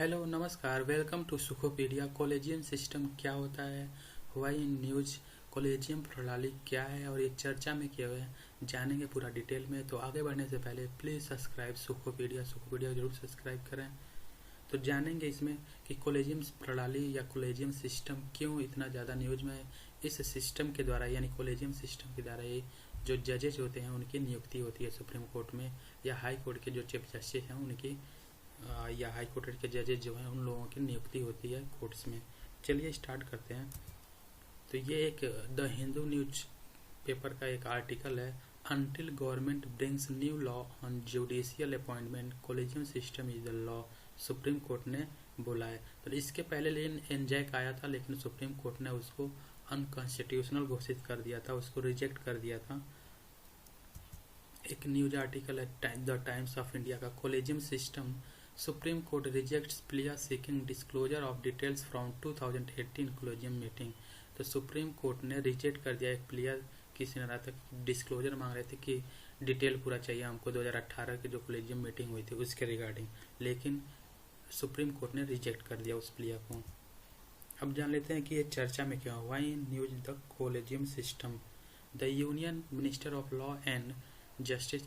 Hello नमस्कार welcome to सुखोपीडिया। Collegium system क्या होता है, वाई न्यूज, कॉलेजियम प्रणाली क्या है और ये चर्चा में क्या है, जानेंगे पूरा डिटेल में। तो आगे बढ़ने से पहले प्लीज़ सब्सक्राइब सुखोपीडिया जरूर सब्सक्राइब करें। तो जानेंगे इसमें कि कॉलेजियम प्रणाली या कॉलेजियम सिस्टम क्यों इतना ज़्यादा न्यूज में है। इस सिस्टम के द्वारा यानी कॉलेजियम सिस्टम के द्वारा ये जो जजेज होते हैं उनकी नियुक्ति होती है सुप्रीम कोर्ट में, या हाई कोर्ट के जो चीफ जस्टिस हैं उनकी या हाई कोर्ट के जजेज जो हैं उन लोगों की नियुक्ति होती है कोर्ट्स में। चलिए स्टार्ट करते हैं। तो ये एक द हिंदू न्यूज पेपर का एक आर्टिकल है। Until government brings new law on judicial appointment collegium system is the law, supreme court ने बोला है। तो इसके पहले लेकिन एनजैक आया था, लेकिन सुप्रीम कोर्ट ने उसको अनकॉन्स्टिट्यूशनल घोषित कर दिया था, उसको रिजेक्ट कर दिया था। एक न्यूज आर्टिकल है द टाइम्स ऑफ इंडिया का, collegium system supreme court rejects plea seeking disclosure of details from 2018 collegium meeting. तो सुप्रीम कोर्ट ने रिजेक्ट कर दिया एक प्लिया, किसी ने तक डिस्क्लोजर मांग रहे थे कि डिटेल पूरा चाहिए हमको 2018 की जो कॉलेजियम मीटिंग हुई थी उसके रिगार्डिंग, लेकिन सुप्रीम कोर्ट ने रिजेक्ट कर दिया उस प्लिया को। अब जान लेते हैं कि ये चर्चा में क्या हुआ। In news the collegium system, the union minister of law and Justice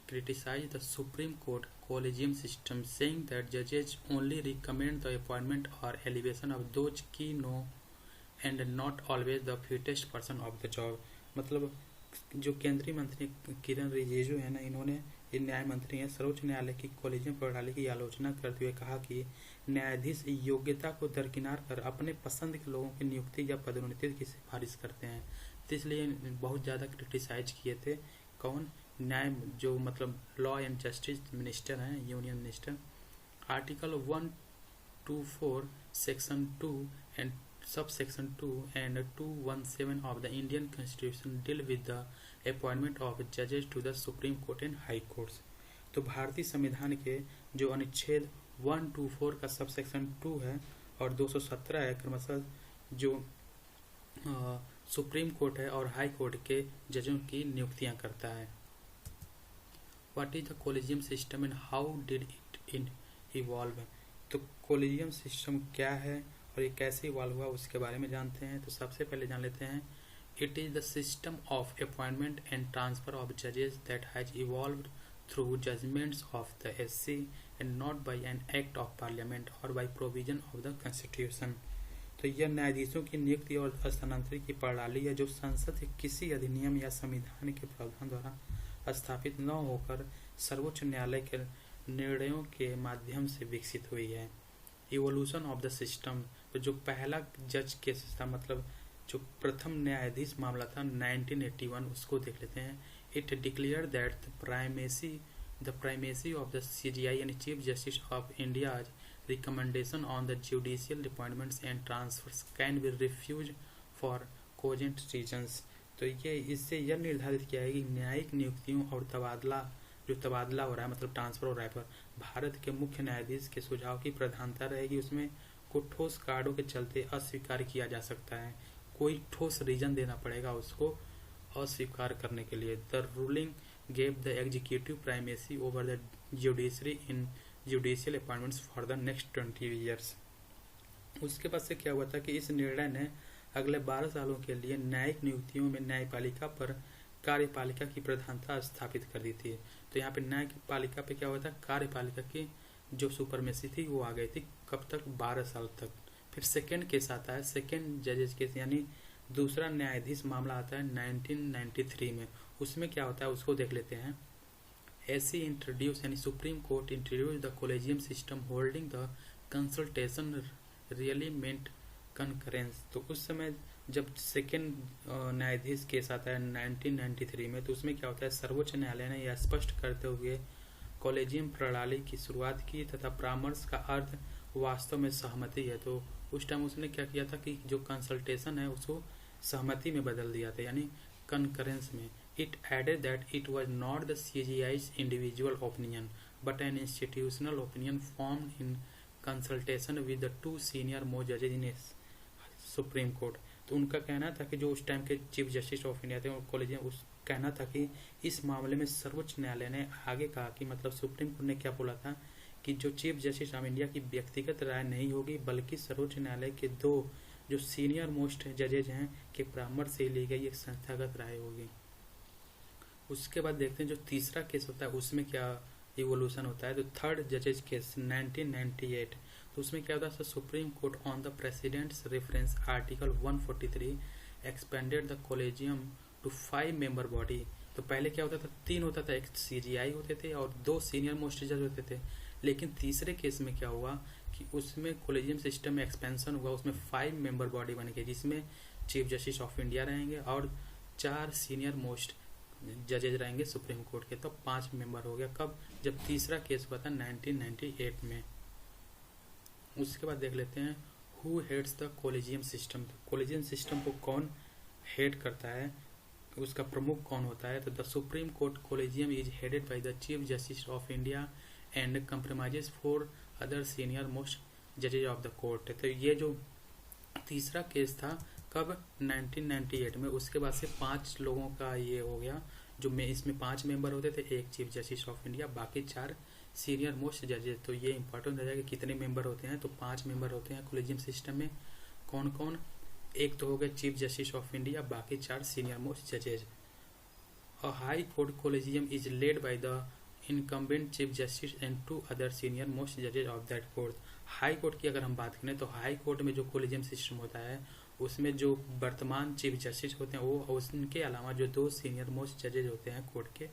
criticized the Supreme Court collegium system, saying that judges only recommend the appointment or elevation of those key know and not always the fittest person of the job। मतलब जो केंद्रीय मंत्री किरण रिजिजू है ना, इन्होंने ये न्याय मंत्री हैं, सर्वोच्च न्यायालय की कॉलेजियम प्रणाली की आलोचना करते हुए कहा कि न्यायाधीश योग्यता को दरकिनार कर अपने पसंद के लोगों की नियुक्ति या पदोन्नति की सिफारिश करते हैं। तो इसलिए बहुत ज़्यादा क्रिटिसाइज किए थे कौन, न्याय जो मतलब लॉ एंड जस्टिस मिनिस्टर हैं, union minister. Article 124 section 2 and sub section 2 and 217 of the Indian constitution deal with the appointment of जजेस to the supreme court and high courts. तो भारतीय संविधान के जो अनुच्छेद 124 का सब सेक्शन 2 है और 217 है, क्रमशः जो सुप्रीम कोर्ट है और हाई कोर्ट के जजों की नियुक्तियां करता है। What is the collegium system and how did it evolve. तो कॉलेजियम सिस्टम क्या है और ये कैसे इवॉल्व हुआ उसके बारे में जानते हैं। तो सबसे पहले जान लेते हैं, it is the system of appointment and transfer of जजेस that has evolved through judgments of the SC and not by an act of parliament और by provision of the constitution. तो यह न्यायाधीशों की नियुक्ति और स्थानांतरण की प्रणाली है जो संसद के किसी अधिनियम या संविधान के प्रावधान द्वारा स्थापित न होकर सर्वोच्च न्यायालय के निर्णयों के माध्यम से विकसित हुई है। इवोल्यूशन ऑफ द सिस्टम, तो जो पहला जज केस था, मतलब जो प्रथम न्यायाधीश मामला था 1981, उसको देख लेते हैं। It declare that the primacy of the CGI यानी chief justice of India recommendation on the judicial appointments and transfers can be refuse for cogent reasons. तो ये इससे यह निर्धारित किया है कि न्यायिक नियुक्तियों और तबादला हो रहा है, मतलब ट्रांसफर हो रहा है, पर भारत के मुख्य न्यायाधीश के सुझाव की प्रधानता रहेगी। उसमें को ठोस कारणों के चलते अस्वीकार किया जा सकता है, कोई ठोस रीजन देना पड़ेगा उसको अस्वीकार करने के लिए। The ruling gave the executive primacy over the judiciary in judicial appointments for the next 20 years. उसके बाद से क्या हुआ था कि इस निर्णय ने अगले 12 सालों के लिए न्यायिक नियुक्तियों में न्यायपालिका पर कार्यपालिका की प्रधानता स्थापित कर दी थी। तो यहाँ पे न्यायपालिका पे क्या हुआ था, कार्यपालिका की जो सुपरमेसी थी वो आ गई थी। कब तक, 12 साल तक। फिर सेकेंड केस आता है, सेकेंड जजेस केस यानी दूसरा न्यायाधीश मामला आता है 1993 में। उसमें क्या होता है उसको देख लेते हैं। ऐसी इंट्रोड्यूस यानी supreme court introduce the collegium system holding the consultation really meant concurrence. तो उस समय जब सेकेंड न्यायाधीश केस आता है 1993 में, तो उसमें क्या होता है, सर्वोच्च न्यायालय ने यह स्पष्ट करते हुए कॉलेजियम प्रणाली की शुरुआत की तथा परामर्श का अर्थ वास्तव में सहमति है। तो उस टाइम उसने क्या किया था कि जो कंसल्टेशन है उसको सहमति में बदल दिया था, यानी कंकरेंस में। It added that it was not the CGI's individual opinion but an institutional opinion formed in consultation with the 2 senior most जजेस इन सुप्रीम कोर्ट। तो उनका कहना था कि जो उस टाइम के चीफ जस्टिस ऑफ इंडिया थे और कॉलेजियम, उस कहना था कि इस मामले में सर्वोच्च न्यायालय ने आगे कहा कि मतलब सुप्रीम कोर्ट ने क्या बोला था कि जो चीफ जस्टिस ऑफ इंडिया की व्यक्तिगत राय नहीं होगी, बल्कि सर्वोच्च न्यायालय के 2 जो सीनियर मोस्ट जजेज हैं के परामर्श से ली गई एक संस्थागत राय होगी। उसके बाद देखते हैं जो तीसरा केस होता है उसमें क्या इवोल्यूशन होता है। तो थर्ड जजेज केस 1998, तो उसमें क्या होता है, supreme court on the president's reference article 143 expanded the collegium to 5 member body. तो पहले क्या होता था, 3 होता था, एक CGI होते थे और 2 सीनियर मोस्ट जज होते थे। लेकिन तीसरे केस में क्या हुआ कि उसमें कॉलेजियम सिस्टम में एक्सपेंशन हुआ, उसमें 5 मेंबर बॉडी बन गई, जिसमें चीफ जस्टिस ऑफ इंडिया रहेंगे और 4 सीनियर मोस्ट जजेज रहेंगे सुप्रीम कोर्ट के। तो 5 मेंबर हो गया। कब, जब तीसरा केस हुआ था 1998 में। उसके बाद देख लेते हैं who heads the collegium system. Collegium system को कौन हेड करता है, उसका प्रमुख कौन होता है। तो the supreme court collegium is headed by the chief justice of India and compromises 4 other senior most जजेज ऑफ द कोर्ट। तो ये जो तीसरा केस था कब, 1998 में। उसके बाद से 5 लोगों का ये हो गया, जो में इसमें 5 मेंबर होते थे, एक चीफ जस्टिस ऑफ इंडिया, बाकी 4 सीनियर मोस्ट जजेज। तो ये इंपॉर्टेंट हो जाएगा कितने मेंबर होते हैं। तो 5 मेंबर होते हैं कॉलेजियम सिस्टम में। कौन कौन, एक तो हो गए चीफ जस्टिस ऑफ इंडिया, बाकी 4 सीनियर मोस्ट जजेज। A high court collegium is led by the incumbent chief justice and 2 other senior most जजेज of that court. High court की अगर हम बात करें तो हाई कोर्ट में जो कॉलेजियम सिस्टम होता है उसमें जो वर्तमान चीफ जस्टिस होते हैं वो, उनके अलावा जो 2 सीनियर मोस्ट जजेज होते हैं कोर्ट के,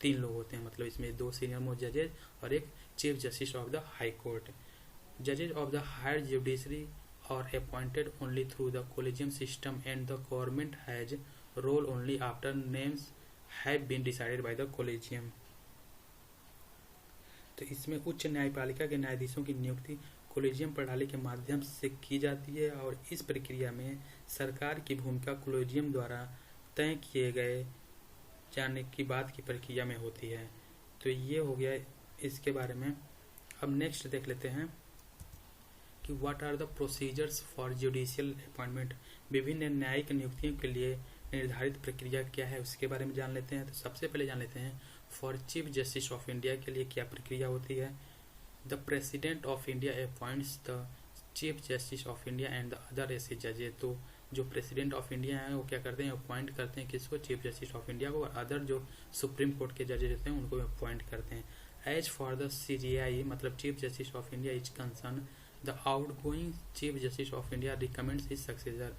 3 लोग होते हैं, मतलब इसमें 2 सीनियर मोस्ट जजेज और एक chief justice of the high court. जजेज of the higher judiciary are appointed only through the collegium system and the government has role only after names have been decided by the collegium। तो इसमें उच्च न्यायपालिका के न्यायाधीशों की नियुक्ति collegium प्रणाली के माध्यम से की जाती है और इस प्रक्रिया में सरकार की भूमिका कॉलेजियम द्वारा तय किए गए जाने की बात की प्रक्रिया में होती है। तो ये हो गया इसके बारे में। अब नेक्स्ट देख लेते हैं कि what are the procedures for judicial appointment. विभिन्न न्यायिक नियुक्तियों के लिए निर्धारित प्रक्रिया क्या है उसके बारे में जान लेते हैं। तो सबसे पहले जान लेते हैं for chief justice of India के लिए क्या प्रक्रिया होती है। The president of India appoints the chief justice of India and the other SC जजेज। तो जो प्रेसिडेंट ऑफ इंडिया है वो क्या करते हैं, अपॉइंट करते हैं किसको, चीफ जस्टिस ऑफ इंडिया को, और अदर जो सुप्रीम कोर्ट के जजेज होते हैं उनको अपॉइंट करते हैं। एज फॉर द CGI मतलब chief justice of India is concern the outgoing chief justice of India recommends his successor.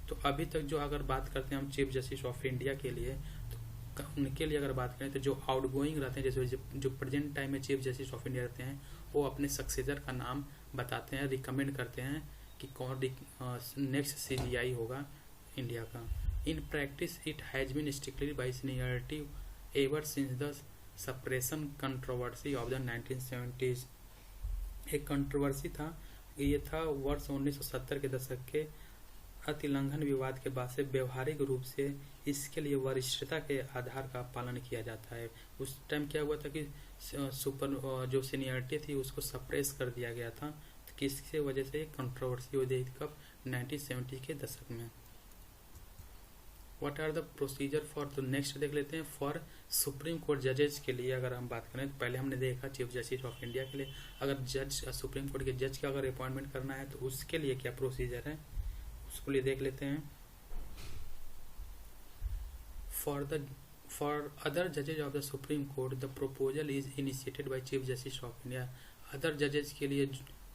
तो अभी तक जो अगर बात करते हैं हम चीफ जस्टिस ऑफ इंडिया के लिए, तो उनके लिए अगर बात करें तो जो आउटगोइंग रहते हैं, जैसे जो प्रेजेंट टाइम में चीफ जस्टिस ऑफ इंडिया रहते हैं, वो अपने सक्सेसर का नाम बताते हैं, रिकमेंड करते हैं कि कौन नेक्स्ट CGI होगा इंडिया का। In practice it has been strictly by seniority ever since the suppression controversy of the 1970s। एक कंट्रोवर्सी था, ये था वर्ष 1970 के दशक के अतिलंघन विवाद के बाद से व्यवहारिक रूप से इसके लिए वरिष्ठता के आधार का पालन किया जाता है। उस टाइम क्या हुआ था कि जो सीनियरिटी थी उसको सप्रेस कर दिया गया था। तो किसकी वजह से कंट्रोवर्सी हो गई थी, कब, 1970 के दशक में। What are the procedure for, तो नेक्स्ट देख लेते हैं फॉर सुप्रीम कोर्ट जजेज के लिए अगर हम बात करें तो पहले हमने देखा चीफ जस्टिस ऑफ इंडिया के लिए, अगर जज सुप्रीम कोर्ट के जज का अगर अपॉइंटमेंट करना है तो उसके लिए क्या प्रोसीजर है उसको लिए देख लेते हैं। फॉर अदर जजेज of the supreme court the proposal is initiated by chief justice of India. Other जजेज के लिए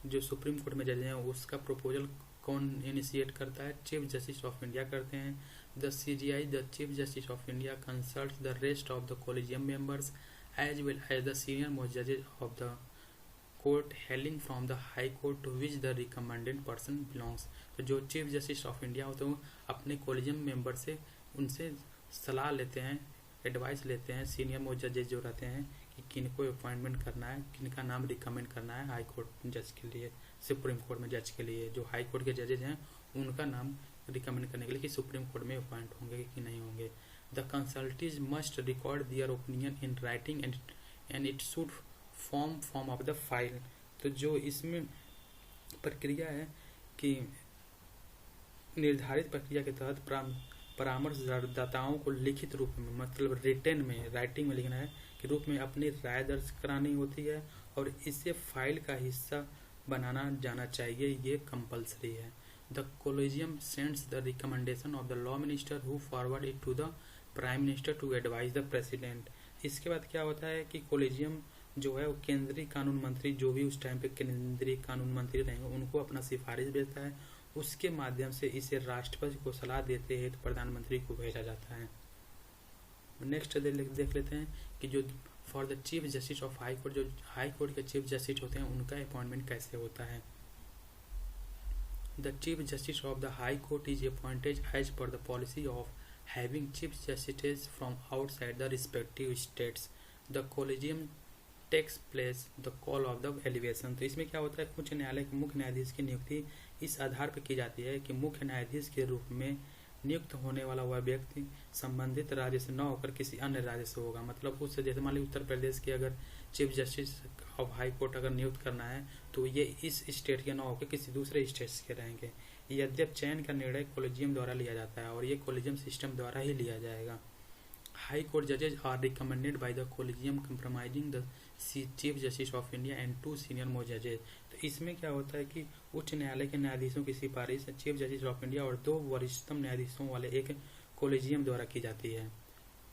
जो सुप्रीम कोर्ट में जज हैं उसका प्रपोजल कौन इनिशिएट करता है, चीफ जस्टिस ऑफ इंडिया करते हैं। The CGI the chief justice of India consults the rest of the collegium members as well as the senior most जजेज of the court hailing from the high court to which the recommended person belongs. तो जो chief justice of India होते हैं अपने collegium member से उनसे सलाह लेते हैं, एडवाइस लेते हैं सीनियर मोस्ट जजेज जो रहते हैं कि किनको अपॉइंटमेंट करना है, किनका नाम रिकमेंड करना है हाई कोर्ट जज के लिए, सुप्रीम कोर्ट में जज के लिए। जो हाई कोर्ट के जजेज हैं उनका नाम रिकमेंड करने के लिए कि सुप्रीम कोर्ट में अपॉइंट होंगे कि नहीं होंगे। The consultant must record their opinion in writing and it should form of the file. तो जो इसमें प्रक्रिया है कि निर्धारित प्रक्रिया के तहत परामर्शदाताओं को लिखित रूप में मतलब रिटन में, राइटिंग में लिखना है के रूप में अपनी राय दर्ज करानी होती है और इसे फाइल का हिस्सा बनाना जाना चाहिए, ये कंपलसरी है। The collegium sends the recommendation of the law minister who forward it to the prime minister to advise the president. इसके बाद क्या होता है कि कोलेजियम जो है वो केंद्रीय कानून मंत्री, जो भी उस टाइम पे केंद्रीय कानून मंत्री रहेंगे, उनको अपना सिफारिश भेजता है, उसके माध्यम से इसे राष्ट्रपति को सलाह देते हैं तो प्रधानमंत्री को भेजा जाता है। नेक्स्ट देख लेते हैं कि जो for the chief justice of high court, जो हाई कोर्ट के चीफ जस्टिस होते हैं उनका अपॉइंटमेंट कैसे होता है। The chief justice of the high court is appointed as per the policy of having chief justice from outside the respective states. The collegium takes place the call of the elevation. तो इसमें क्या होता है, उच्च न्यायालय के मुख्य न्यायाधीश की नियुक्ति इस आधार पर की जाती है कि मुख्य न्यायाधीश के रूप में नियुक्त होने वाला वह व्यक्ति संबंधित राज्य से न होकर किसी अन्य राज्य से होगा। मतलब उससे जैसे मान लीजिए उत्तर प्रदेश के अगर chief justice of high court अगर नियुक्त करना है तो ये इस स्टेट के न होकर किसी दूसरे स्टेट के रहेंगे। यद्यप चयन का निर्णय कोलेजियम द्वारा लिया जाता है और ये कोलेजियम सिस्टम द्वारा ही लिया जाएगा। हाई कोर्ट जजेज are recommended by the collegium comprising the chief justice of India and 2 senior most जजेज। तो इसमें क्या होता है कि उच्च न्यायालय के न्यायाधीशों की सिफारिश चीफ जस्टिस ऑफ इंडिया और 2 वरिष्ठतम न्यायाधीशों वाले एक कोलेजियम द्वारा की जाती है।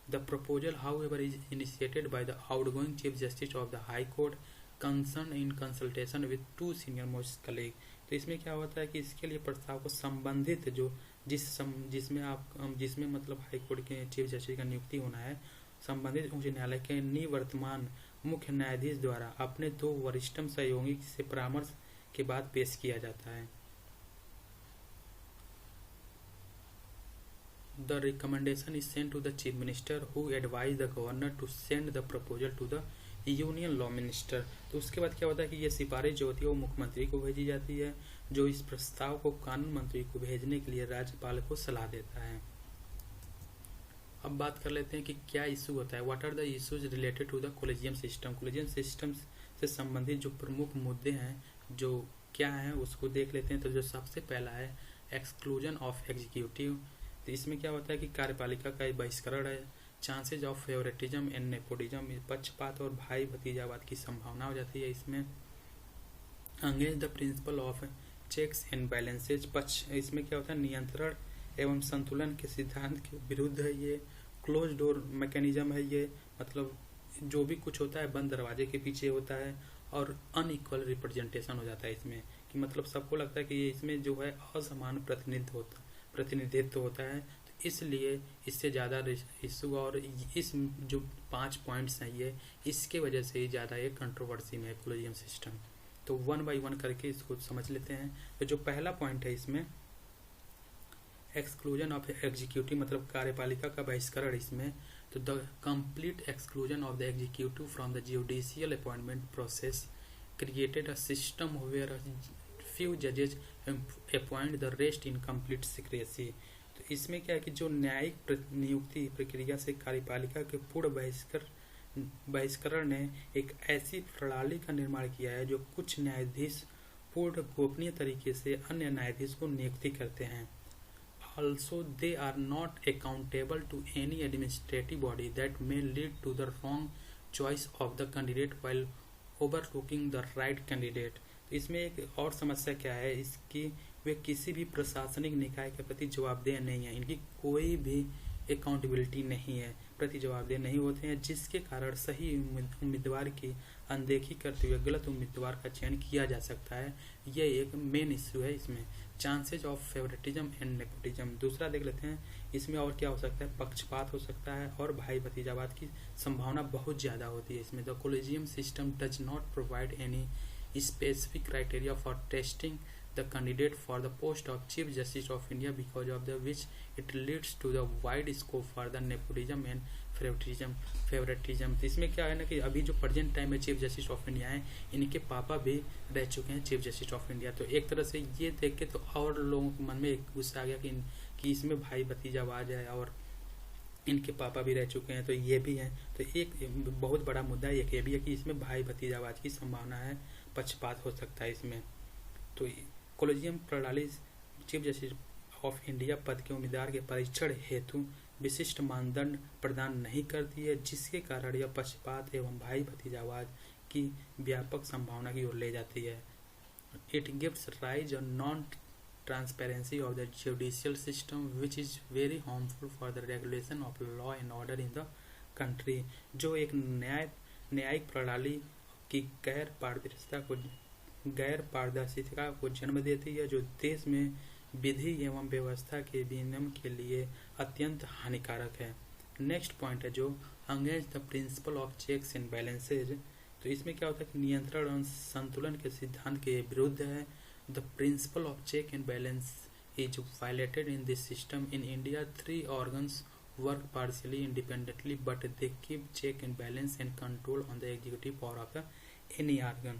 The proposal however is initiated by the outgoing chief justice of the high court concern in consultation with 2 senior most colleague. तो इसमें क्या होता है कि इसके लिए प्रस्ताव को संबंधित जो जिसमें मतलब हाई कोर्ट के चीफ जस्टिस का नियुक्ति होना है, संबंधित उच्च न्यायालय के निवर्तमान मुख्य न्यायाधीश द्वारा अपने 2 वरिष्ठतम सहयोगी से परामर्श के बाद पेश किया जाता है। The recommendation is sent to the chief minister who advise the governor to send the proposal to the union law minister. तो उसके बाद क्या होता है कि ये सिफारिश जो होती है वो मुख्यमंत्री को भेजी जाती है, जो इस प्रस्ताव को कानून मंत्री को भेजने के लिए राज्यपाल को सलाह देता है। अब बात कर लेते हैं कि क्या इशू होता है, what are the issues related to the collegium system. Collegium system से संबंधित जो प्रमुख मुद्दे हैं जो क्या हैं उसको देख लेते हैं। तो जो सबसे पहला है एक्सक्लूजन ऑफ एग्जीक्यूटिव। तो इसमें क्या होता है कि कार्यपालिका का बहिष्करण है, chances of favouritism and nepotism, पक्षपात और भाई भतीजावाद की संभावना हो जाती है इसमें। Against the principle of checks and balances, पक्ष इसमें क्या होता है नियंत्रण एवं संतुलन के सिद्धांत के विरुद्ध है ये। क्लोज डोर मैकेनिज्म है ये, मतलब जो भी कुछ होता है बंद दरवाजे के पीछे होता है। और अनइक्वल रिप्रेजेंटेशन हो जाता है इसमें, कि मतलब सबको लगता है कि इसमें जो है असमान प्रतिनिधित्व होता है, तो इसलिए इससे ज़्यादा इशू और इस जो 5 पॉइंट्स हैं ये इसके वजह से ही ज़्यादा ये कंट्रोवर्सी में है कोलेजियम सिस्टम। तो 1 बाय 1 करके इसको समझ लेते हैं। तो जो पहला पॉइंट है इसमें एक्सक्लूजन ऑफ एग्जीक्यूटिव, मतलब कार्यपालिका का बहिष्करण इसमें। तो the complete exclusion of the executive from the judicial appointment process created a system where few जजेज appoint the rest in complete secrecy. तो इसमें क्या है कि जो न्यायिक नियुक्ति प्रक्रिया से कार्यपालिका के पूर्ण बहिष्करण ने एक ऐसी प्रणाली का निर्माण किया है जो कुछ न्यायाधीश पूर्ण गोपनीय तरीके से अन्य न्यायाधीश को नियुक्ति करते हैं। Also, they are not accountable to any administrative body that may lead to the wrong choice of the candidate while overlooking the right candidate। तो इसमें एक और समस्या क्या है इसकी, वे किसी भी प्रशासनिक निकाय के प्रति जवाबदेह नहीं है, इनकी कोई भी अकाउंटेबिलिटी नहीं है, प्रति जवाबदेह नहीं होते हैं, जिसके कारण सही उम्मीदवार की अनदेखी करते हुए गलत उम्मीदवार का चयन किया जा सकता है। ये एक मेन इश्यू है इसमें। Chances of favouritism and nepotism, दूसरा देख लेते हैं इसमें और क्या हो सकता है, पक्षपात हो सकता है और भाई भतीजावाद की संभावना बहुत ज़्यादा होती है इसमें। The collegium system does not provide any specific criteria for testing the candidate for the post of Chief Justice of India, because of the which it leads to the wide scope for the nepotism and favoritism। तो इसमें क्या है ना कि अभी जो present time में chief justice of India है, इनके पापा भी रह चुके हैं चीफ जस्टिस ऑफ इंडिया। तो एक तरह से ये देख के तो और लोगों के मन में एक गुस्सा आ गया कि इसमें भाई भतीजावाद है और इनके पापा भी रह चुके हैं, तो ये भी है। तो एक बहुत बड़ा मुद्दा एक ये भी है कि इसमें भाई भतीजावाद की संभावना है, पक्षपात हो सकता है इसमें। तो कोलेजियम प्रणाली चीफ जस्टिस ऑफ इंडिया पद के उम्मीदवार के परीक्षण हेतु विशिष्ट मानदंड प्रदान नहीं करती है, जिसके कारण यह पक्षपात एवं भाई भतीजावाद की व्यापक संभावना की ओर ले जाती है। It gives rise on non transparency of the judicial system which is very harmful for the regulation of law and order in the country, जो एक न्यायिक प्रणाली की गैर पारदर्शिता को जन्म देती है, जो देश में विधि एवं व्यवस्था के विनियमन के लिए अत्यंत हानिकारक है। नेक्स्ट पॉइंट है जो against the principle of checks and balances. तो इसमें क्या होता है कि नियंत्रण और संतुलन के सिद्धांत के विरुद्ध है। The principle of check and balance is violated in this system. In India 3 organs work partially independently but they keep check and balance and control on the executive power of the any organ।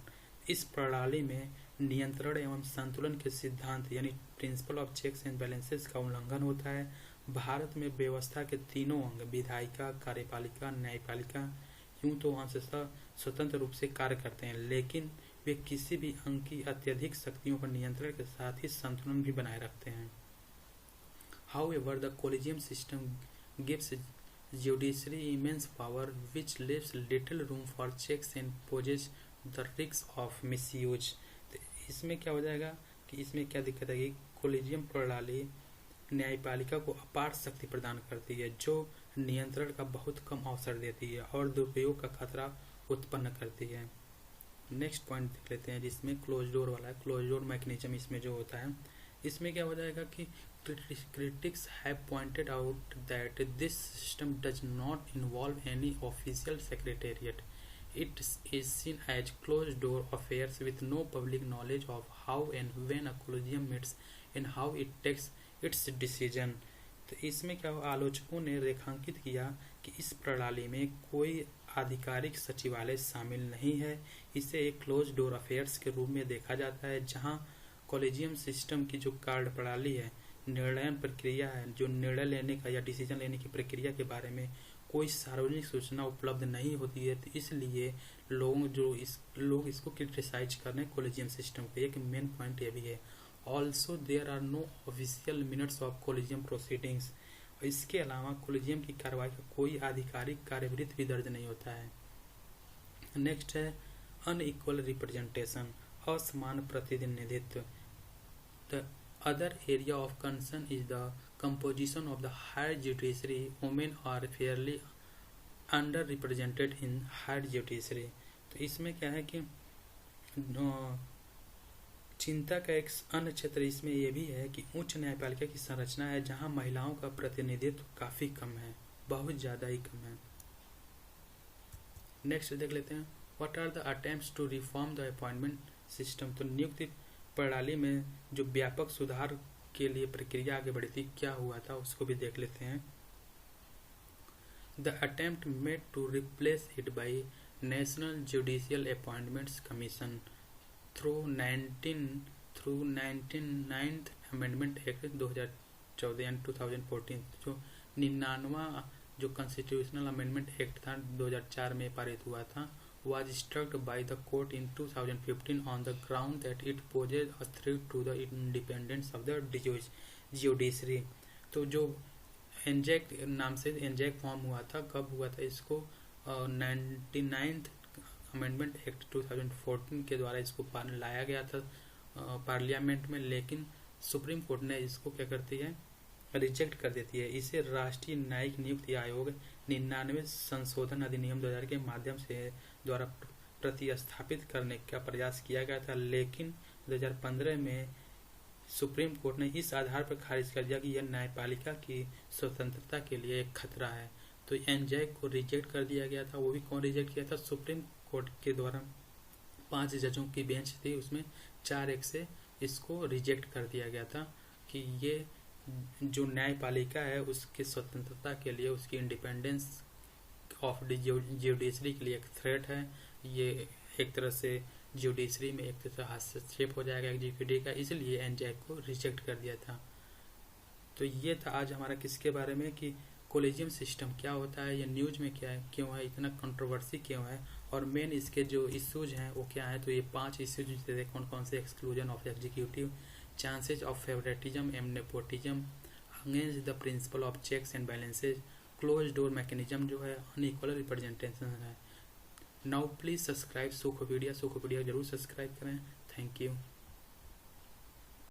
इस प्रणाली में नियंत्रण एवं संतुलन के सिद्धांत यानी principle of checks and balances का उल्लंघन होता है। भारत में व्यवस्था के तीनों अंग विधायिका, कार्यपालिका, न्यायपालिका यूं तो अंशतः स्वतंत्र रूप से कार्य करते हैं, लेकिन वे किसी भी अंग की अत्यधिक शक्तियों पर नियंत्रण के साथ ही संतुलन भी बनाए रखते हैं। However, the collegium system gives judiciary immense power which leaves little room for checks and poses the risk of misuse। तो इसमें क्या हो जाएगा कि इसमें क्या दिक्कत है कि कोलेजियम प्रणाली न्यायपालिका को अपार शक्ति प्रदान करती है, जो नियंत्रण का बहुत कम अवसर देती है और दुरुपयोग का खतरा उत्पन्न करती है। नेक्स्ट पॉइंट देख लेते हैं जिसमें क्लोज डोर वाला है। क्लोज डोर मैकेनिज्म इसमें जो होता है, इसमें क्या हो जाएगा कि critics have pointed out that this system does not involve any official secretariat. It is seen as closed door affairs with no public knowledge of how and when a collegium meets and how it takes its decision। तो इसमें क्या आलोचकों ने रेखांकित किया कि इस प्रणाली में कोई आधिकारिक सचिवालय शामिल नहीं है। इसे एक क्लोज डोर अफेयर्स के रूप में देखा जाता है, जहां कॉलेजियम सिस्टम की जो कार्य प्रणाली है, निर्णय प्रक्रिया है, जो निर्णय लेने का या डिसीजन लेने की प्रक्रिया के बारे में कोई सार्वजनिक सूचना उपलब्ध नहीं होती है। तो इसलिए लोग इसको क्रिटिसाइज कर रहे हैं कॉलेजियम सिस्टम को। एक मेन पॉइंट ये भी है। Also there are no official minutes of collegium proceedings. इसके अलावा कॉलेजियम की कार्रवाई का कोई आधिकारिक कार्यवृत्त भी दर्ज नहीं होता है। नेक्स्ट है अनइक्वल रिप्रेजेंटेशन, असमान प्रतिनिधित्व। The other area of concern is the composition of the higher judiciary. Women are fairly underrepresented in higher judiciary। तो इसमें क्या है कि चिंता का एक अन्य क्षेत्र इसमें यह भी है कि उच्च न्यायपालिका की संरचना है जहां महिलाओं का प्रतिनिधित्व काफी कम है, बहुत ज्यादा ही कम है। नेक्स्ट देख लेते हैं what are the attempts to reform the appointment system. तो नियुक्ति प्रणाली में जो व्यापक सुधार के लिए प्रक्रिया आगे बढ़ी थी, क्या हुआ था उसको भी देख लेते हैं। The attempt made to replace it by national judicial appointments commission through 99th amendment act 2014 and 2014। जो 99वां जो कॉन्स्टिट्यूशनल अमेंडमेंट एक्ट था 2004 में पारित हुआ था, was struck by the court in 2015 on the ground that it poses a threat to the independence of the judiciary। तो जो एनजैक नाम से एनजैक फॉर्म हुआ था, कब हुआ था इसको 99th अमेंडमेंट एक्ट 2014 के द्वारा इसको लाया गया था पार्लियामेंट में, लेकिन सुप्रीम कोर्ट ने इसको क्या करती है, रिजेक्ट कर देती है। इसे राष्ट्रीय न्यायिक नियुक्ति आयोग 99 संशोधन अधिनियम 2000 के माध्यम से द्वारा प्रतिस्थापित करने का प्रयास किया गया था, लेकिन 2015 में सुप्रीम कोर्ट ने इस आधार पर खारिज कर दिया कि यह न्यायपालिका की स्वतंत्रता के लिए एक खतरा है। तो एनजैक को रिजेक्ट कर दिया गया था। वो भी कौन रिजेक्ट किया था? सुप्रीम कोर्ट के द्वारा 5 जजों की बेंच थी, उसमें 4-1 से इसको रिजेक्ट कर दिया गया था कि ये जो न्यायपालिका है उसकी स्वतंत्रता के लिए, उसकी इंडिपेंडेंस ऑफ जुडिशरी के लिए एक थ्रेट है। ये एक तरह से जुडिशरी में एक तरह से हस्तक्षेप हो जाएगा एग्जीक्यूटिव का, इसलिए एनजैक को रिजेक्ट कर दिया था। तो ये था आज हमारा किसके बारे में कि कॉलेजियम सिस्टम क्या होता है, ये न्यूज में क्या है, क्यों है, इतना कंट्रोवर्सी क्यों है, और मेन इसके जो इश्यूज हैं वो क्या है। तो ये 5 इश्यूज थे, कौन कौन से? Exclusion of executive, chances of favouritism and nepotism, against the principle of checks and balances, close door mechanism जो है, अनइक्वल रिप्रेजेंटेशन है। नाउ प्लीज सब्सक्राइब सुखोपीडिया जरूर सब्सक्राइब करें। Thank you.